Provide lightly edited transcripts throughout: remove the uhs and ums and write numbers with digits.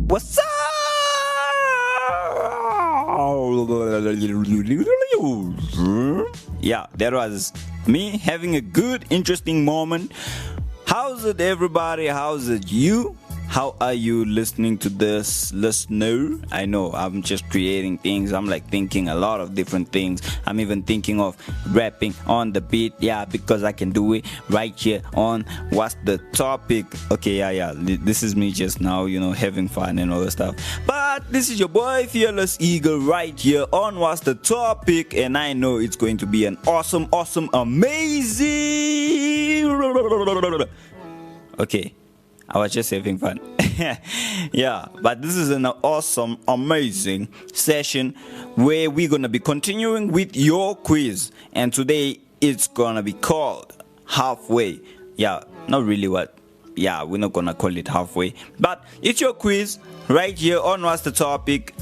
What's up? Yeah, that was me having a good, interesting moment. How's it, everybody? How's it, you? How are you listening to this, listener? I know I'm just creating things. I'm like thinking a lot of different things. I'm even thinking of rapping on the beat. Yeah, because I can do it right here on What's the Topic. Okay, yeah. This is me just now, having fun and all that stuff. But this is your boy, Fearless Eagle, right here on What's the Topic. And I know it's going to be an awesome, amazing... Okay. I was just having fun. Yeah, but this is an awesome, amazing session where we're going to be continuing with your quiz. And today it's going to be called Halfway. Yeah, not really what. Yeah, we're not going to call it halfway. But it's your quiz right here on What's the Topic.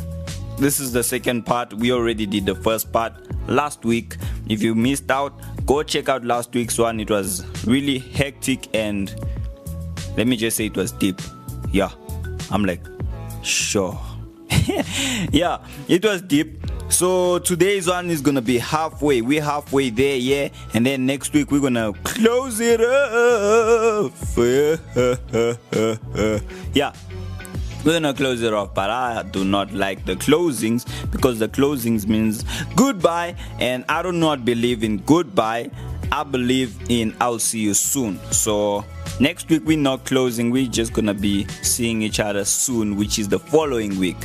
This is the second part. We already did the first part last week. If you missed out, go check out last week's one. It was really hectic and... let me just say it was deep. Yeah, I'm like, sure. Yeah, it was deep. So today's one is gonna be halfway. We're halfway there, yeah. And then next week we're gonna close it up. Yeah, we're gonna close it off. But I do not like the closings because the closings means goodbye, and I do not believe in goodbye. I believe in I'll see you soon. So next week we're not closing, we're just gonna be seeing each other soon, which is the following week.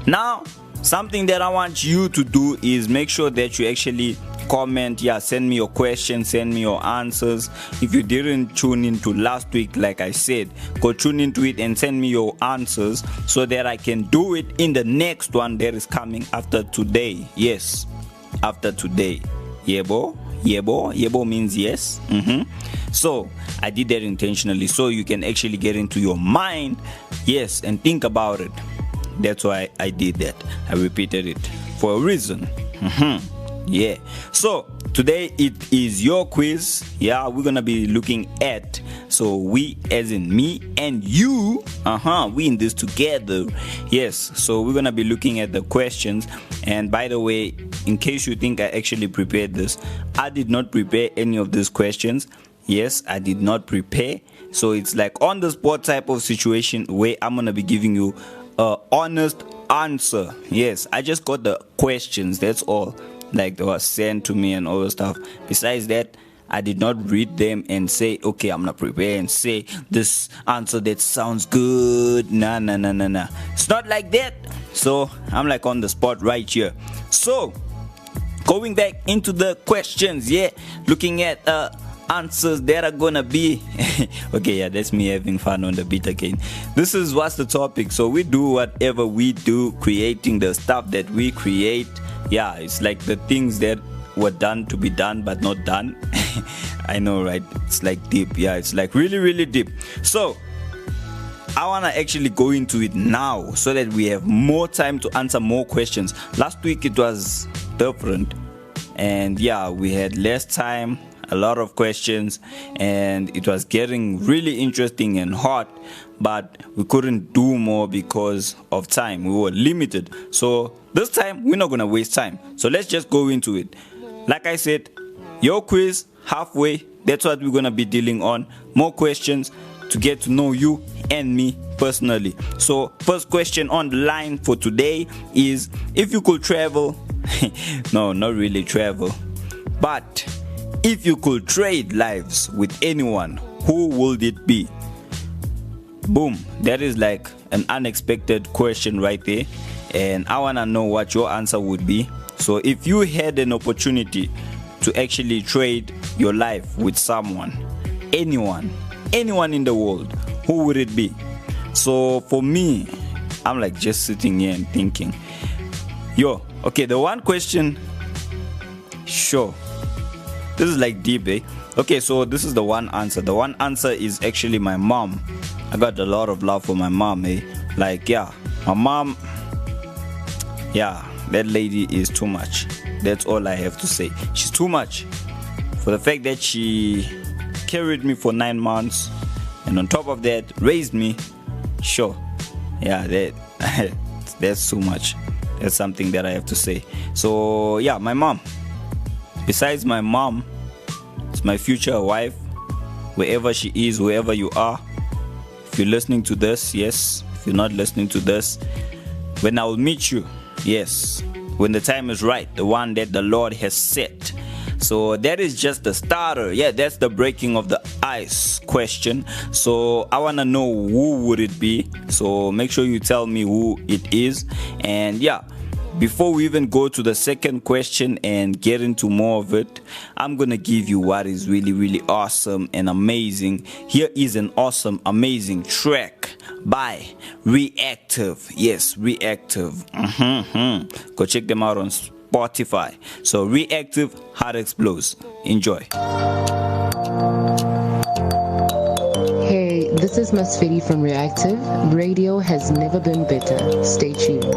Now, something that I want you to do is make sure that you actually comment. Yeah, send me your questions, send me your answers. If you didn't tune into last week, like I said, go tune into it and send me your answers so that I can do it in the next one that is coming after today. Yes, after today. Yebo. Yebo means yes. So I did that intentionally so you can actually get into your mind, yes, and think about it. That's why I did that. I repeated it for a reason. Yeah. So today it is your quiz. Yeah, we're gonna be looking at, so we as in me and you, we in this together. Yes, so we're gonna be looking at the questions. And by the way, in case you think I actually prepared this, I did not prepare any of these questions. Yes, I did not prepare. So it's like on the spot type of situation where I'm gonna be giving you a honest answer. Yes, I just got the questions, that's all. Like they were sent to me and all the stuff. Besides that, I did not read them and say, okay, I'm gonna prepare and say this answer that sounds good. Nah. It's not like that. So I'm like on the spot right here. So going back into the questions, yeah, looking at answers that are gonna be okay, yeah, that's me having fun on the beat again. This is What's the Topic. So we do whatever we do, creating the stuff that we create. Yeah, it's like the things that were done to be done but not done. I know, right? It's like deep. Yeah, it's like really deep. So I want to actually go into it now so that we have more time to answer more questions. Last week it was different, and yeah, we had less time, a lot of questions, and it was getting really interesting and hot, but we couldn't do more because of time. We were limited. So this time we're not gonna waste time, so let's just go into it. Like I said, your quiz halfway, that's what we're gonna be dealing on. More questions to get to know you and me personally. So first question on the line for today is, if you could travel no, not really travel, but if you could trade lives with anyone, who would it be? Boom, that is like an unexpected question right there, and I want to know what your answer would be. So if you had an opportunity to actually trade your life with someone, anyone in the world, who would it be? So for me, I'm like just sitting here and thinking, okay, the one question, sure, this is like deep, Okay, so this is the one answer. The one answer is actually my mom. I got a lot of love for my mom, eh? Like, yeah, my mom, yeah, that lady is too much. That's all I have to say. She's too much. For the fact that she carried me for 9 months, and on top of that, raised me. Sure, yeah, that's too much. That's something that I have to say. So yeah, my mom. Besides my mom, it's my future wife, wherever she is, wherever you are. If you're listening to this, yes. If you're not listening to this, when I will meet you, yes. When the time is right, the one that the Lord has set. So that is just the starter. Yeah, that's the breaking of the ice question. So I want to know who would it be. So make sure you tell me who it is. And yeah, before we even go to the second question and get into more of it, I'm going to give you what is really, really awesome and amazing. Here is an awesome, amazing track by Reactive. Yes, Reactive. Go check them out on Spotify. So Reactive, Heart Explodes. Enjoy. Hey, this is Masfidi from Reactive. Radio has never been better. Stay tuned.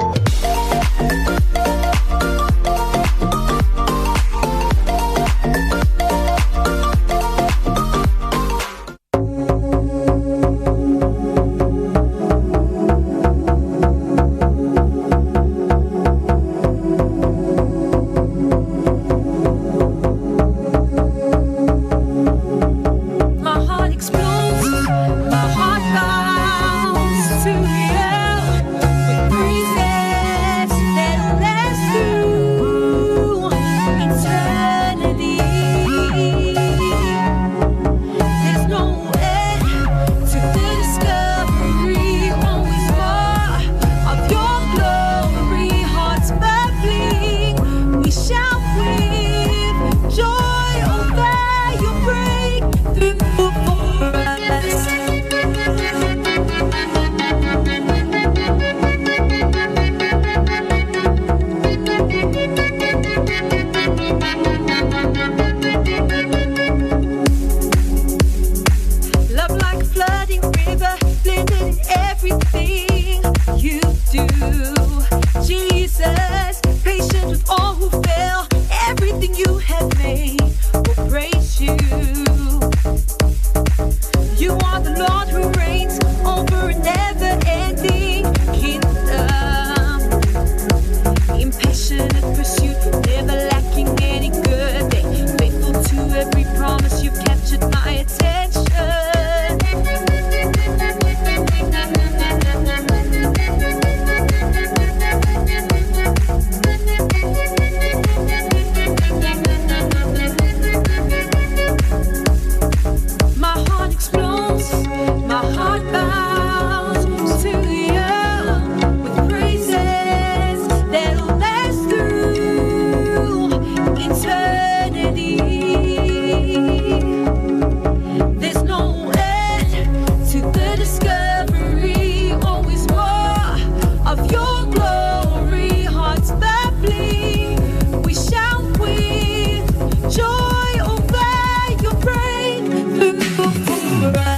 Right.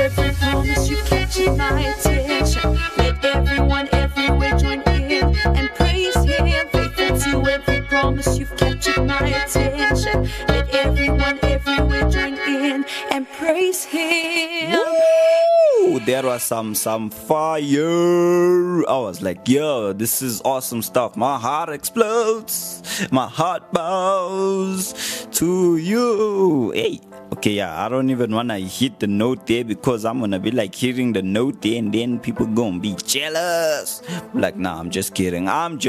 every promise you've captured my attention. Let everyone everywhere join in and praise him. Faithful to every promise you've captured my attention. Let everyone everywhere join in and praise him. Woo! There was some fire. I was like, yo, this is awesome stuff. My heart explodes. My heart bows to you. Hey. Okay, yeah, I don't even want to hit the note there because I'm going to be like hitting the note there and then people going to be jealous. Like, nah, I'm just kidding. Hey, I'm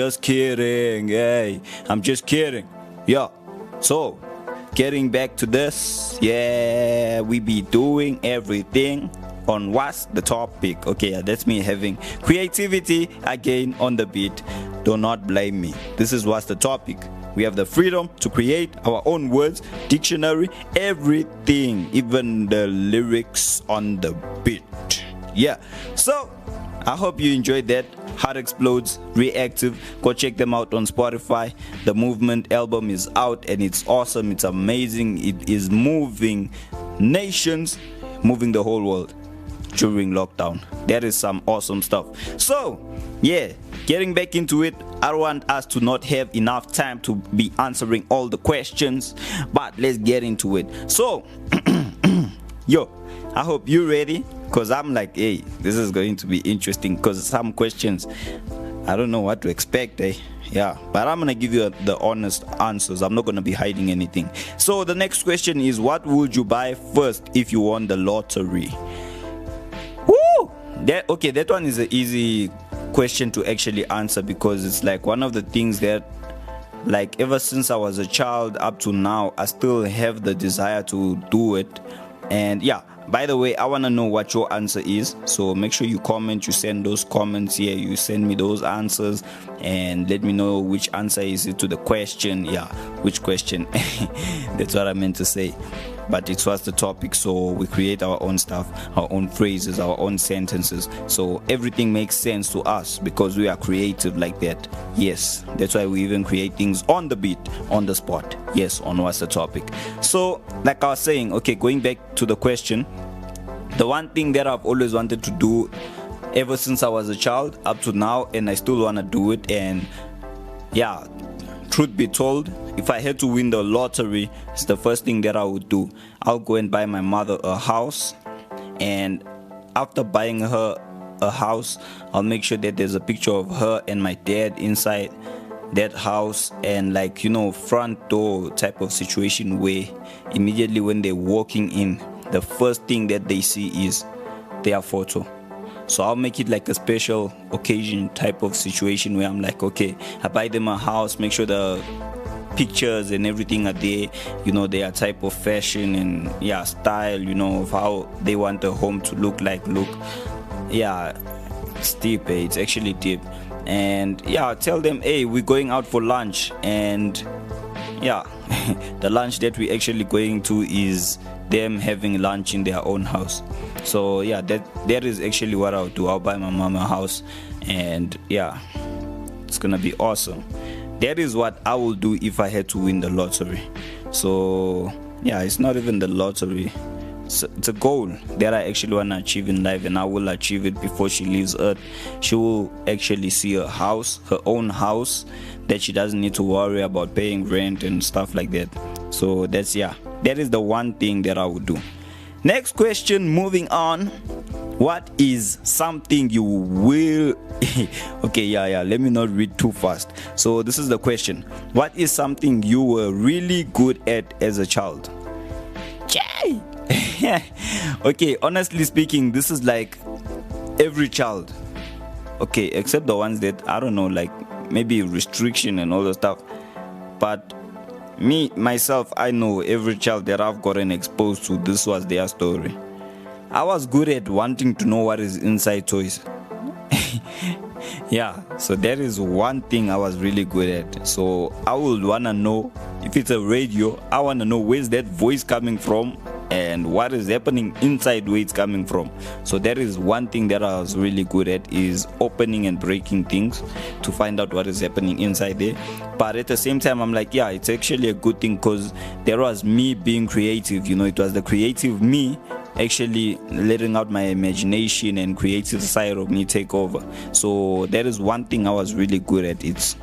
just kidding. Yeah. So, getting back to this. Yeah, we be doing everything on what's the topic. Okay, yeah, that's me having creativity again on the beat. Do not blame me. This is what's the topic. We have the freedom to create our own words, dictionary, everything, even the lyrics on the beat. Yeah. So, I hope you enjoyed that. Heart Explodes, Reactive. Go check them out on Spotify. The Movement album is out and it's awesome. It's amazing. It is moving nations, moving the whole world during lockdown. That is some awesome stuff. So, yeah, getting back into it. I don't want us to not have enough time to be answering all the questions, but let's get into it. So, yo, I hope you're ready because I'm like, hey, this is going to be interesting because some questions, I don't know what to expect, eh? Yeah, but I'm gonna give you the honest answers. I'm not gonna be hiding anything. So the next question is, what would you buy first if you won the lottery? Woo! That one is an easy question to actually answer because it's like one of the things that, like, ever since I was a child up to now, I still have the desire to do it. And yeah, by the way, I want to know what your answer is, so make sure you comment, you send those comments here, you send me those answers and let me know which answer is it to the question. Yeah, which question. That's what I meant to say, but it was the topic. So we create our own stuff, our own phrases, our own sentences, so everything makes sense to us because we are creative like that. Yes, that's why we even create things on the beat, on the spot. Yes, on what's the topic. So like I was saying, okay, going back to the question, the one thing that I've always wanted to do ever since I was a child up to now, and I still want to do it, and yeah, truth be told, if I had to win the lottery, it's the first thing that I would do. I'll go and buy my mother a house, and after buying her a house, I'll make sure that there's a picture of her and my dad inside that house, and like, you know, front door type of situation where immediately when they're walking in, the first thing that they see is their photo. So I'll make it like a special occasion type of situation where I'm like, okay, I buy them a house, make sure the pictures and everything are there, you know, their type of fashion and yeah, style, you know, of how they want the home to look. Yeah, it's deep, eh? It's actually deep. And yeah, I'll tell them, hey, we're going out for lunch, and yeah, the lunch that we're actually going to is them having lunch in their own house. So yeah, that is actually what I'll do. I'll buy my mom a house, and yeah, it's gonna be awesome. That is what I will do if I had to win the lottery. So yeah, it's not even the lottery, it's a goal that I actually want to achieve in life, and I will achieve it before she leaves Earth. She will actually see a house, her own house, that she doesn't need to worry about paying rent and stuff like that. So that is the one thing that I would do. Next question, moving on. What is something you will okay, let me not read too fast. So this is the question. What is something you were really good at as a child? Jay. Okay, honestly speaking, this is like every child. Okay, except the ones that, I don't know, like maybe restriction and all the stuff. But me, myself, I know every child that I've gotten exposed to, this was their story. I was good at wanting to know what is inside toys. Yeah, so that is one thing I was really good at. So I would want to know, if it's a radio, I want to know where's that voice coming from and what is happening inside, where it's coming from. So that is one thing that I was really good at, is opening and breaking things to find out what is happening inside there. But at the same time, I'm like, yeah, it's actually a good thing, because there was me being creative, you know, it was the creative me actually letting out my imagination and creative side of me take over. So that is one thing I was really good at. It's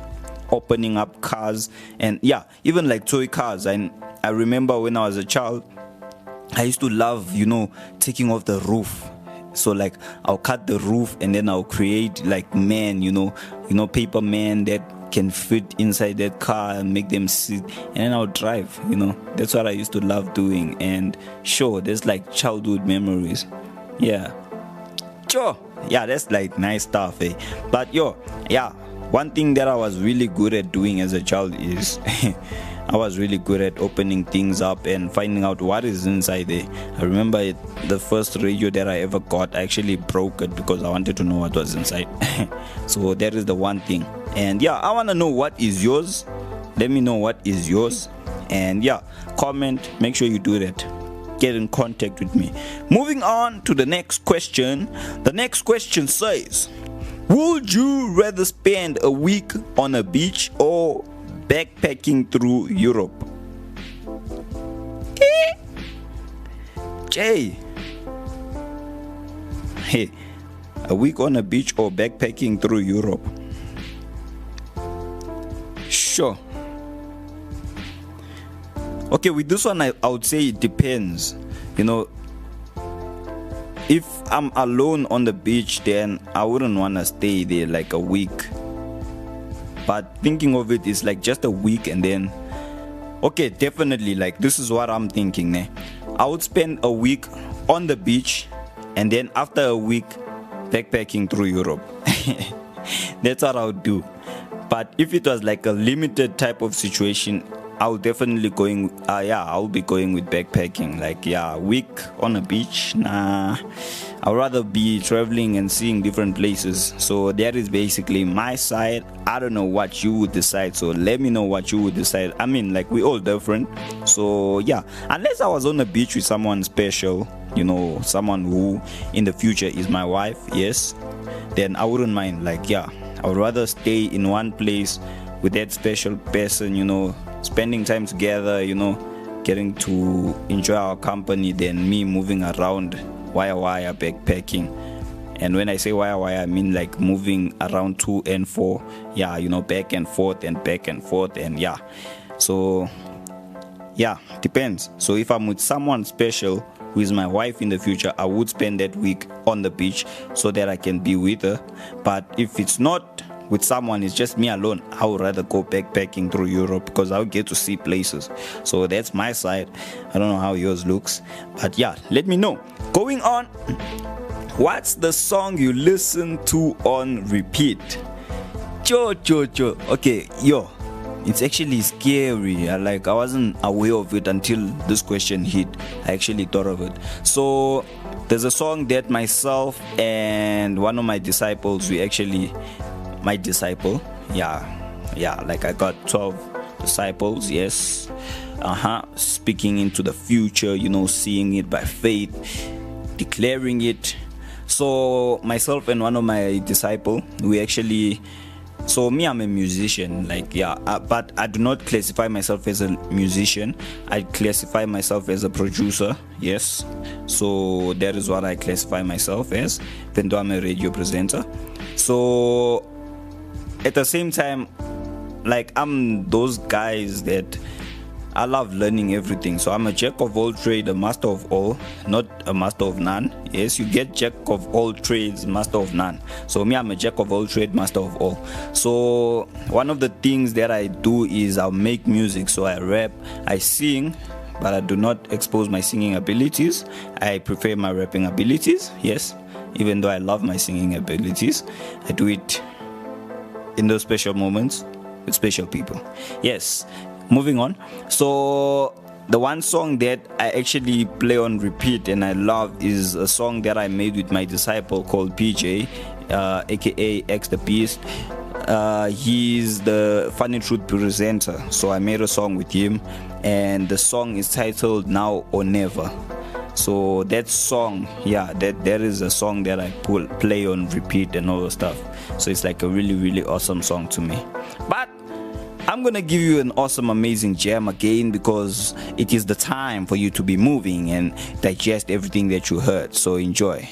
opening up cars, and yeah, even like toy cars. And I remember when I was a child, I used to love, taking off the roof. So like I'll cut the roof and then I'll create like men, paper men that can fit inside that car and make them sit, and then I'll drive. That's what I used to love doing. And sure, there's like childhood memories. Yeah, sure. Yeah, that's like nice stuff, eh? But one thing that I was really good at doing as a child is I was really good at opening things up and finding out what is inside there. I remember the first radio that I ever got, I actually broke it because I wanted to know what was inside. So that is the one thing. And yeah, I want to know what is yours. Let me know what is yours. And yeah, comment, make sure you do that. Get in contact with me. Moving on to the next question. The next question says, would you rather spend a week on a beach or backpacking through Europe? Jay. Hey, a week on a beach or backpacking through Europe? Sure. Okay, with this one, I would say it depends. If I'm alone on the beach, then I wouldn't want to stay there like a week. But thinking of it is like just a week, and then okay, definitely, like this is what I'm thinking. I would spend a week on the beach, and then after a week backpacking through Europe. That's what I would do. But if it was like a limited type of situation, I'll definitely I'll be going with backpacking. Like a week on a beach, nah. I'd rather be traveling and seeing different places. So that is basically my side. I don't know what you would decide, so let me know what you would decide. I mean, like, we all different. So yeah, unless I was on the beach with someone special, someone who in the future is my wife, yes, then I wouldn't mind. Like, yeah, I would rather stay in one place with that special person, spending time together, getting to enjoy our company, than me moving around wire backpacking. And when I say wire, I mean like moving around to and fro. Yeah, back and forth. And yeah, so yeah, depends. So if I'm with someone special who is my wife in the future, I would spend that week on the beach so that I can be with her. But if it's not with someone, it's just me alone, I would rather go backpacking through Europe because I'll get to see places. So that's my side. I don't know how yours looks, but yeah, let me know. Going on, what's the song you listen to on repeat? Okay, it's actually scary. I wasn't aware of it until this question hit. I actually thought of it. So there's a song that myself and one of my disciples, my disciple, like I got 12 disciples, yes, speaking into the future, seeing it by faith, declaring it. So myself and one of my disciple, so me, I'm a musician, but I do not classify myself as a musician. I classify myself as a producer, yes. So that is what I classify myself as, even though I'm a radio presenter. So at the same time, like, I'm those guys that I love learning everything. So I'm a jack of all trades, a master of all, not a master of none. Yes, you get jack of all trades, master of none. So me, I'm a jack of all trades, master of all. So one of the things that I do is I'll make music. So I rap, I sing, but I do not expose my singing abilities. I prefer my rapping abilities, yes. Even though I love my singing abilities, I do it in those special moments with special people. Yes, moving on. So the one song that I actually play on repeat and I love is a song that I made with my disciple called PJ, aka X the Beast. He's the Funny Truth presenter. So I made a song with him, and the song is titled Now or Never. So that song, that is a song that I play on repeat and all the stuff. So it's like a really, really awesome song to me. But I'm gonna give you an awesome, amazing gem again because it is the time for you to be moving and digest everything that you heard. So enjoy.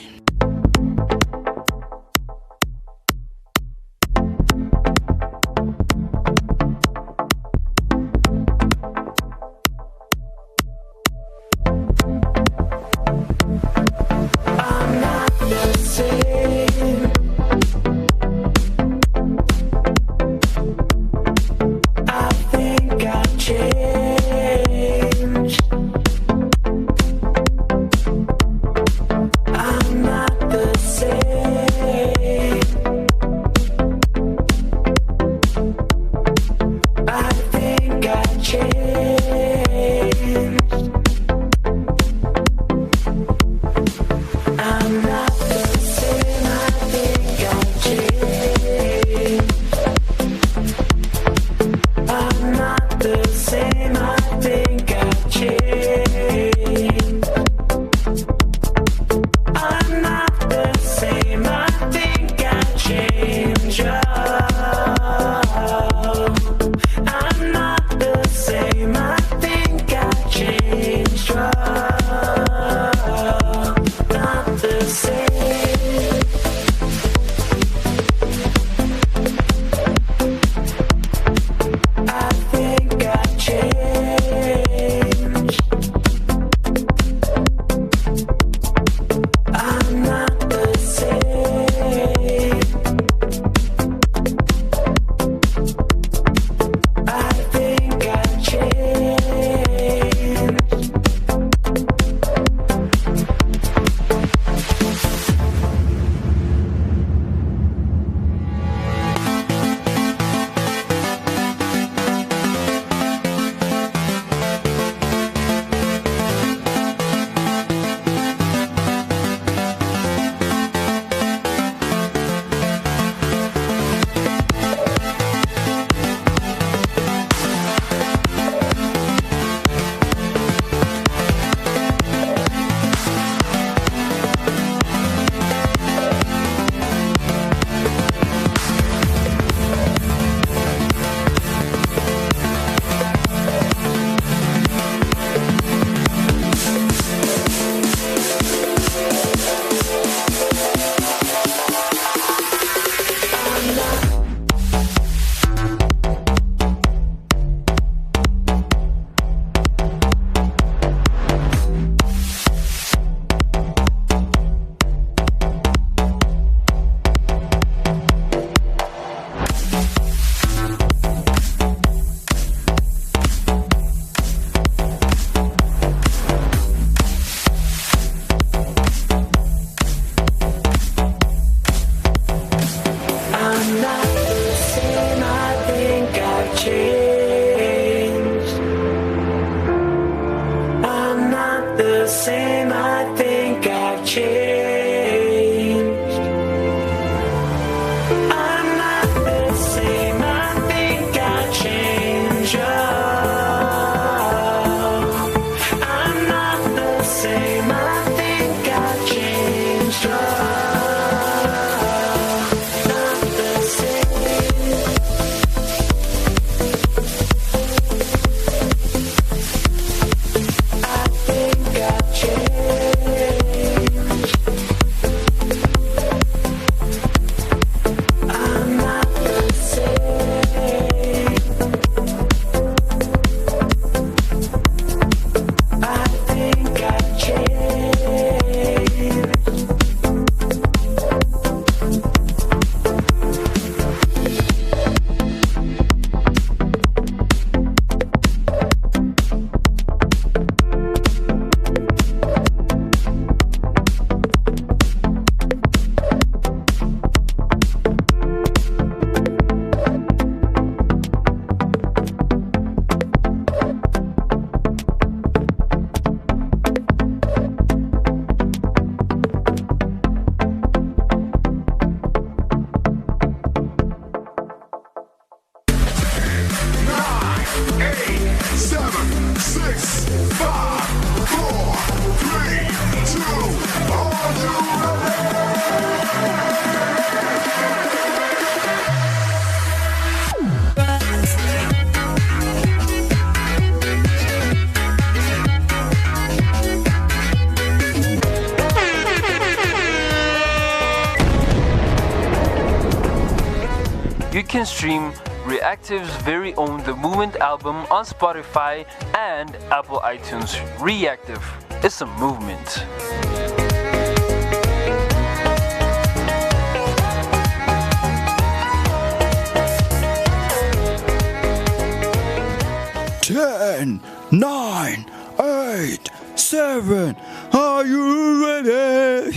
can stream Reactive's very own The Movement album on Spotify and Apple iTunes. Reactive is a movement. Ten, 9, 8, 7. Are you ready?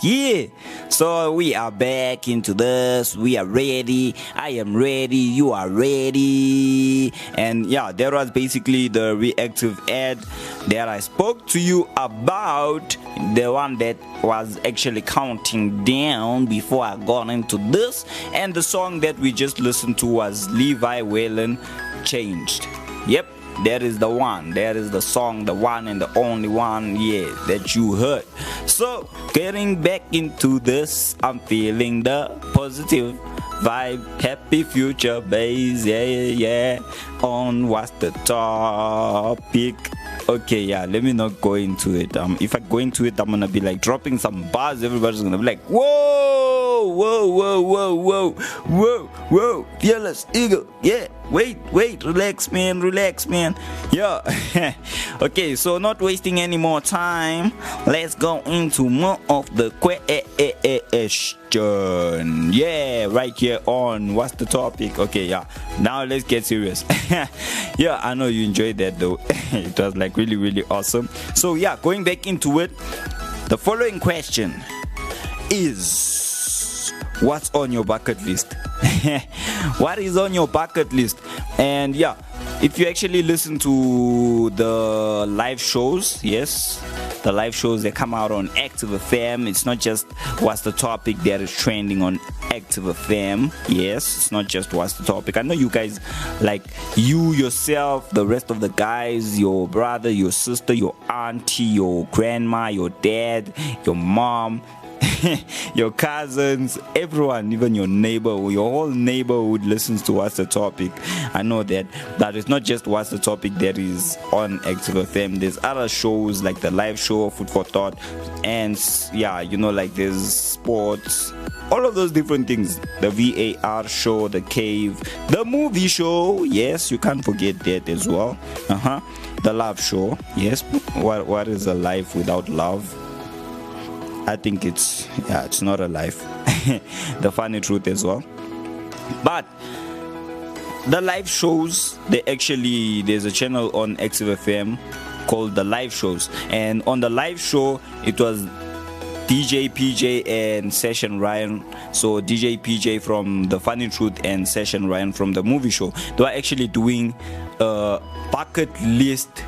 Yeah. So we are back into this. We are ready. I am ready. You are ready. And yeah, there was basically the reactive ad that I spoke to you about. The one that was actually counting down before I got into this. And the song that we just listened to was Levi Whalen, Changed. Yep, that is the one. That is the song, the one and the only one, yeah, that you heard. So, getting back into this, I'm feeling the positive vibe, happy future base, yeah. On what's the topic? Okay, yeah, let me not go into it. If I go into it, I'm gonna be like dropping some bars. Everybody's gonna be like, whoa, fearless eagle, yeah. Wait, relax, man. Yeah. Okay, so not wasting any more time, let's go into more of the question. Yeah, right here on what's the topic. Okay, yeah, now let's get serious. Yeah, I know you enjoyed that though. It was like really awesome. So yeah, going back into it, the following question is, what's on your bucket list? What is on your bucket list? And yeah, if you actually listen to the live shows, yes, the live shows that come out on Active FM, it's not just what's the topic that is trending on Active FM. Yes, it's not just what's the topic. I know you guys, like you yourself, the rest of the guys, your brother, your sister, your auntie, your grandma, your dad, your mom, your cousins, everyone, even your neighbor, your whole neighborhood listens to what's the topic. I know that it's not just what's the topic that is on Active FM. There's other shows like the live show, Food for Thought, and yeah, you know, like there's sports, all of those different things. The VAR show, the Cave, the movie show, yes, you can't forget that as well. The love show, yes. What is a life without love? I think it's not a life. The funny truth as well. But the live shows, there's a channel on Active FM called the live shows, and on the live show it was DJ PJ and Session Ryan. So DJ PJ from the Funny Truth and Session Ryan from the movie show, they were actually doing a bucket list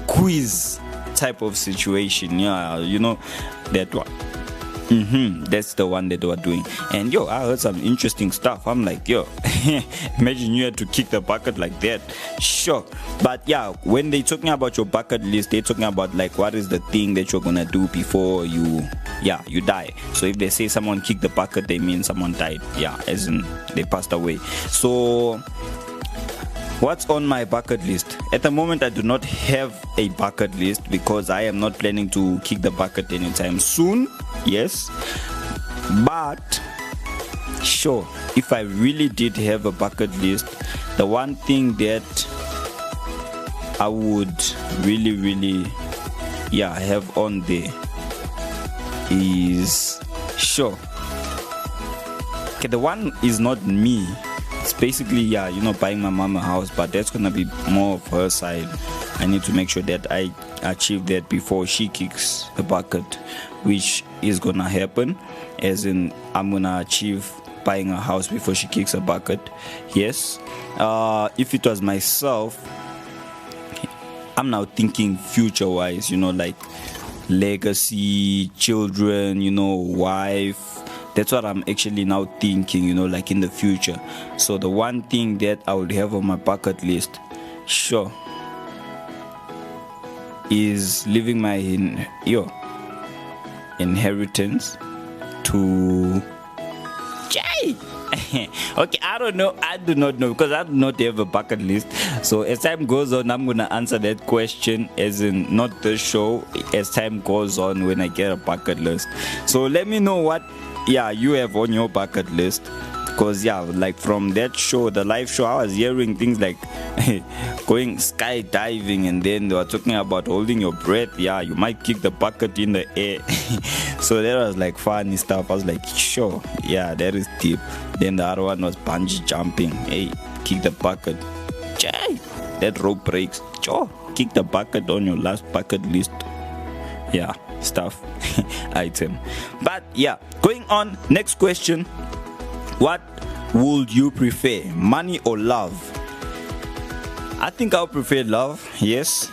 quiz type of situation. Yeah, you know that one. That's the one that they were doing. And yo, I heard some interesting stuff. I'm like, yo, imagine you had to kick the bucket like that. Sure. But yeah, when they're talking about your bucket list, they're talking about like what is the thing that you're gonna do before you die. So if they say someone kicked the bucket, they mean someone died. Yeah, as in they passed away. So what's on my bucket list? At the moment, I do not have a bucket list because I am not planning to kick the bucket anytime soon. Yes. But sure, if I really did have a bucket list, the one thing that I would really have on there is, sure, okay, the one is not me. It's basically, buying my mom a house, but that's gonna be more of her side. I need to make sure that I achieve that before she kicks the bucket, which is gonna happen, as in I'm gonna achieve buying a house before she kicks a bucket. Yes. If it was myself, I'm now thinking future wise, like legacy, children, wife. That's what I'm actually now thinking, like in the future. So the one thing that I would have on my bucket list, sure, is leaving my inheritance to Jay. Okay, I don't know. I do not know because I do not have a bucket list. So as time goes on, I'm gonna answer that question, as in not the show. As time goes on, when I get a bucket list. So let me know what you have on your bucket list. Because yeah, like from that show, the live show, I was hearing things like going skydiving, and then they were talking about holding your breath. Yeah, you might kick the bucket in the air. So that was like funny stuff. I was like, sure, yeah, that is deep. Then the other one was bungee jumping. Hey, kick the bucket. Jay, that rope breaks. Sure, kick the bucket on your last bucket list. Yeah, stuff. Item. But yeah, going on, next question. What would you prefer, money or love? I think I'll prefer love. Yes,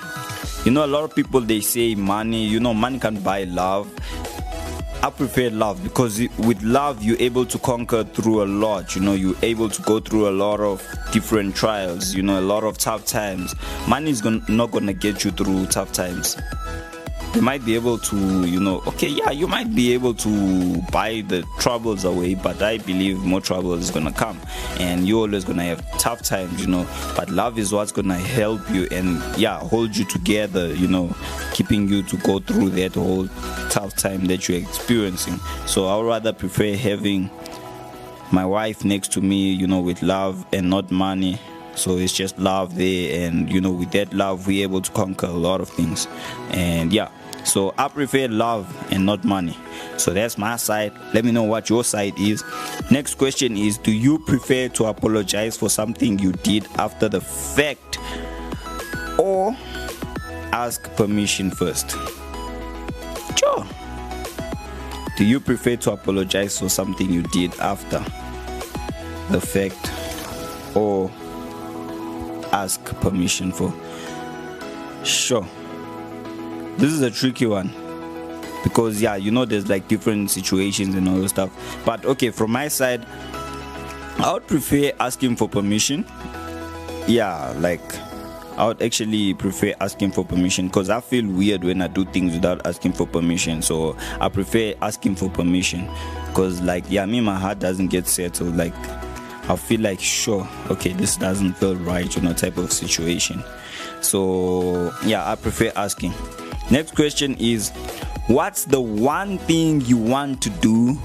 you know, a lot of people, they say money, you know, money can't buy love. I prefer love because with love you're able to conquer through a lot. You know, you're able to go through a lot of different trials, you know, a lot of tough times. Money is not gonna get you through tough times. You might be able to, you know, okay, yeah, you might be able to buy the troubles away, but I believe more trouble is gonna come, and you're always gonna have tough times, you know. But love is what's gonna help you and yeah, hold you together, you know, keeping you to go through that whole tough time that you're experiencing. So I would rather prefer having my wife next to me, you know, with love and not money. So it's just love there, and you know, with that love we're able to conquer a lot of things. And yeah, so I prefer love and not money. So that's my side. Let me know what your side is. Next question is, do you prefer to apologize for something you did after the fact, or ask permission first? Sure. Do you prefer to apologize for something you did after the fact, or ask permission for? Sure. This is a tricky one because yeah, you know, there's like different situations and all that stuff. But okay, from my side, I would prefer asking for permission. Yeah, like I would actually prefer asking for permission because I feel weird when I do things without asking for permission. So I prefer asking for permission because like yeah, my heart doesn't get settled. Like I feel like, sure, okay, this doesn't feel right, you know, type of situation. So yeah, I prefer asking. Next question is, what's the one thing you want to do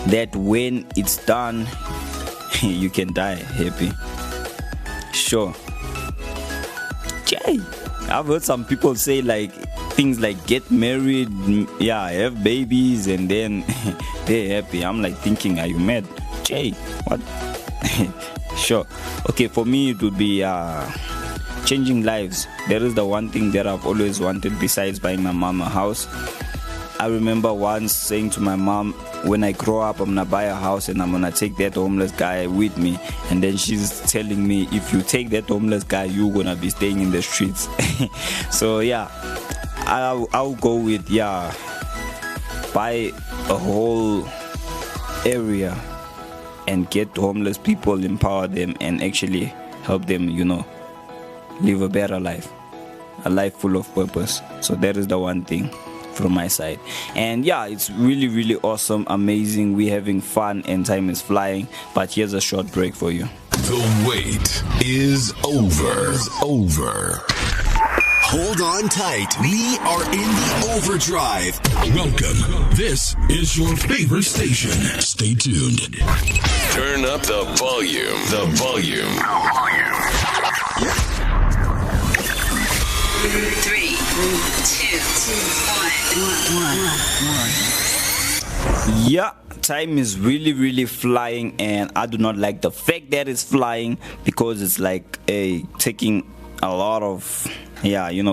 that when it's done you can die happy? Sure. Jay, I've heard some people say like things like get married, yeah, have babies, and then they're happy. I'm like thinking, are you mad? Jay, what? Sure. Okay, for me it would be changing lives. That is the one thing that I've always wanted besides buying my mom a house. I remember once saying to my mom, when I grow up I'm gonna buy a house and I'm gonna take that homeless guy with me, and then she's telling me, if you take that homeless guy you're gonna be staying in the streets. So yeah, I'll go with, yeah, buy a whole area and get homeless people, empower them, and actually help them, you know, live a better life, a life full of purpose. So that is the one thing from my side. And yeah, it's really, really awesome, amazing. We're having fun and time is flying. But here's a short break for you. The wait is over. Hold on tight. We are in the overdrive. Welcome. This is your favorite station. Stay tuned. Turn up the volume. The volume. 3, 2, 1. Yeah, time is really, really flying, and I do not like the fact that it's flying because it's like taking a lot of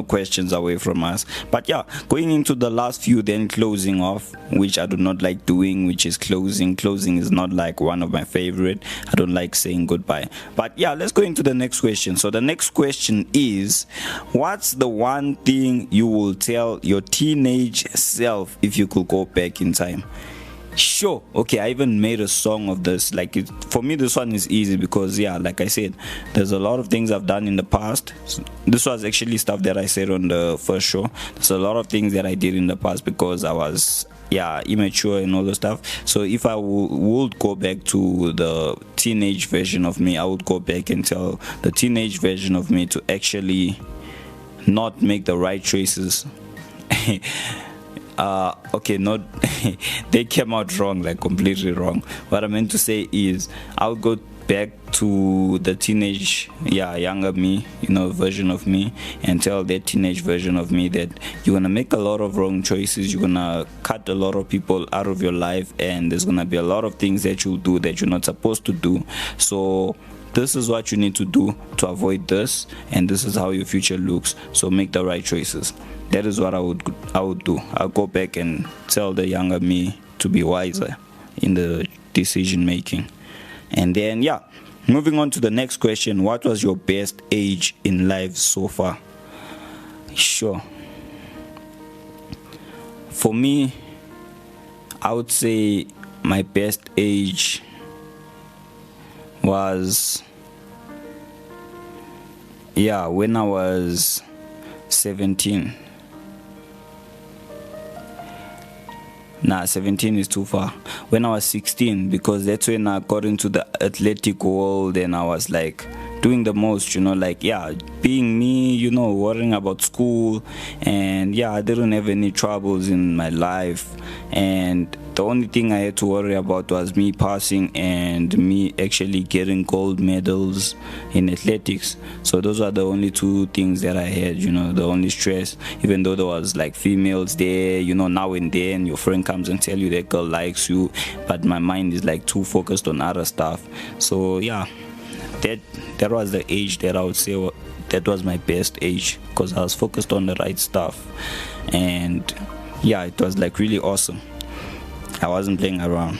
questions away from us. But yeah, going into the last few, then closing off, which I do not like doing, which is closing is not like one of my favorite. I don't like saying goodbye. But yeah, let's go into the next question. So the next question is, what's the one thing you will tell your teenage self if you could go back in time? Sure. Okay, I even made a song of this. Like, for me this one is easy because yeah, like I said, there's a lot of things I've done in the past. This was actually stuff that I said on the first show. There's a lot of things that I did in the past because I was immature and all the stuff. So if I would go back to the teenage version of me, I would go back and tell the teenage version of me to actually not make the right choices. okay, not they came out wrong, like completely wrong. What I meant to say is I'll go back to the teenage, younger me, version of me, and tell that teenage version of me that you're gonna make a lot of wrong choices, you're gonna cut a lot of people out of your life, and there's gonna be a lot of things that you'll do that you're not supposed to do. So this is what you need to do to avoid this, and this is how your future looks. So make the right choices. That is what I would do. I'll go back and tell the younger me to be wiser in the decision making. And then moving on to the next question, what was your best age in life so far? Sure. For me, I would say my best age was when I was 17. 17 is too far. When I was 16, because that's when I got into the athletic world and I was like doing the most, being me, worrying about school, and I didn't have any troubles in my life, and the only thing I had to worry about was me passing and me actually getting gold medals in athletics. So those are the only two things that I had, the only stress, even though there was like females there, now and then your friend comes and tell you that girl likes you, but my mind is like too focused on other stuff. So that was the age that I would say that was my best age, because I was focused on the right stuff, and it was like really awesome. I wasn't playing around.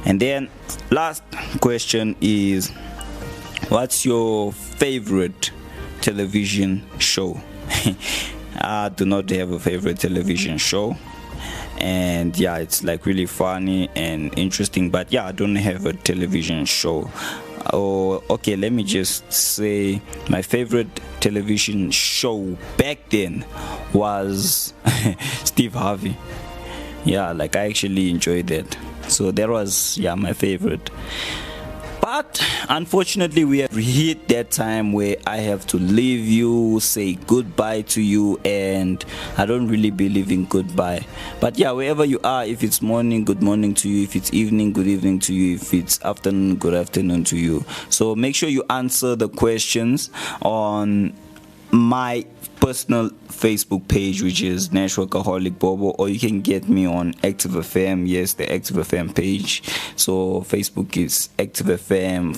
And then last question is, what's your favorite television show? I do not have a favorite television show, and it's like really funny and interesting, but I don't have a television show. Okay, let me just say my favorite television show back then was Steve Harvey. I actually enjoyed that. So that was my favorite. But unfortunately, we have hit that time where I have to leave you, say goodbye to you, and I don't really believe in goodbye. But wherever you are, if it's morning, good morning to you. If it's evening, good evening to you. If it's afternoon, good afternoon to you. So make sure you answer the questions on my personal Facebook page, which is Nash Workaholic Bobo, or you can get me on Active FM. Yes, the Active FM page. So Facebook is Active FM /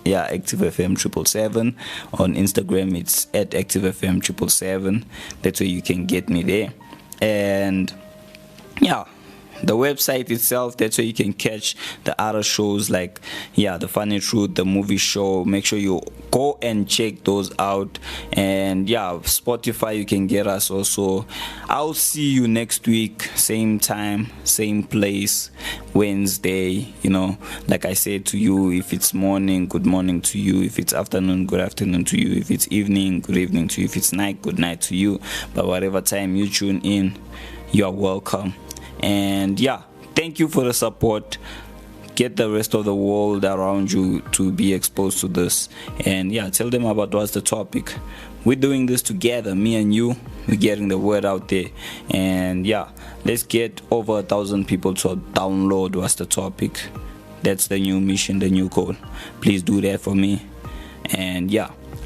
Active FM 777. On Instagram it's at Active FM 777. That's where you can get me there. And the website itself, that's where you can catch the other shows like The Funny Truth, the movie show. Make sure you go and check those out. And Spotify, you can get us also. I'll see you next week, same time, same place, Wednesday. Like I said to you, if it's morning, good morning to you. If it's afternoon, good afternoon to you. If it's evening, good evening to you. If it's night, good night to you. But whatever time you tune in, you're welcome. And thank you for the support. Get the rest of the world around you to be exposed to this, and tell them about what's the topic. We're doing this together, me and you. We're getting the word out there, and let's get over 1,000 people to download what's the topic. That's the new mission, the new code. Please do that for me. And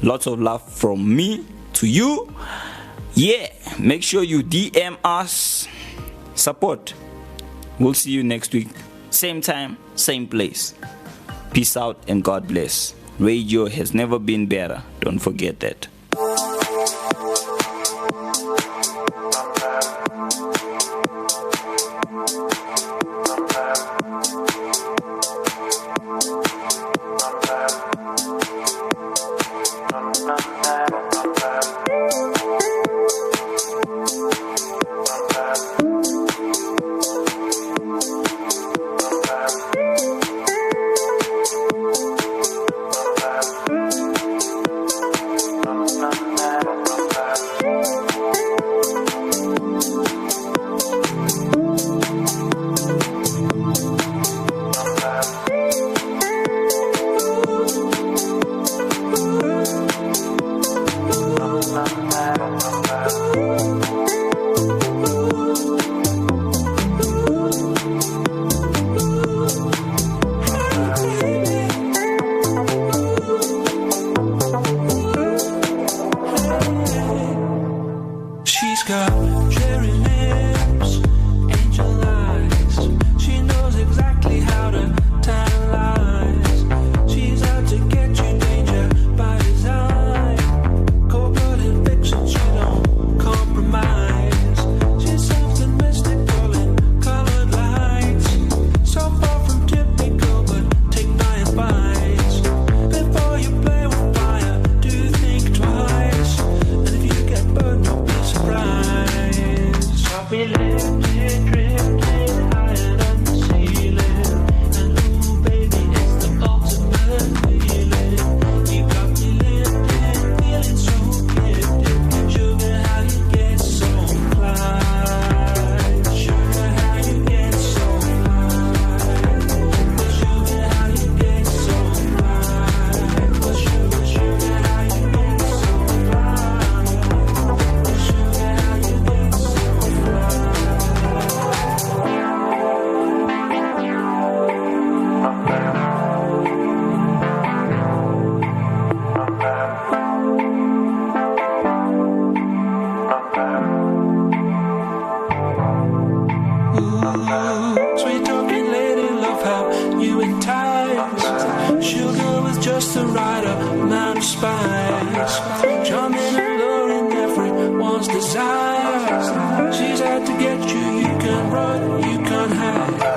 lots of love from me to you. Make sure you DM us support. We'll see you next week, same time, same place. Peace out and God bless. Radio has never been better. Don't forget that. got cherry lips, angel eyes. She knows exactly how to tell lies. She's out to get you, danger by design. Cold-blooded vixen, she don't compromise. She's something mystical in colored lights. So far from typical, but take my advice. Before you play with fire, do think twice. And if you get burned, don't be surprised. I'll be lifted, drifting higher than the ceiling. And ooh, baby, it's the ultimate feeling. You got me lifted, feeling so gifted. Sugar, how you get so fly. Sugar, how you get so fly. Sugar, how you get so fly. Sugar, sugar, how you get so fly. Sugar, how you get so Sweet talking lady, love how you entice. Sugar with just the right amount of spice. Charming, alluring, everyone's desire. She's out to get you, you can't run, you can't hide.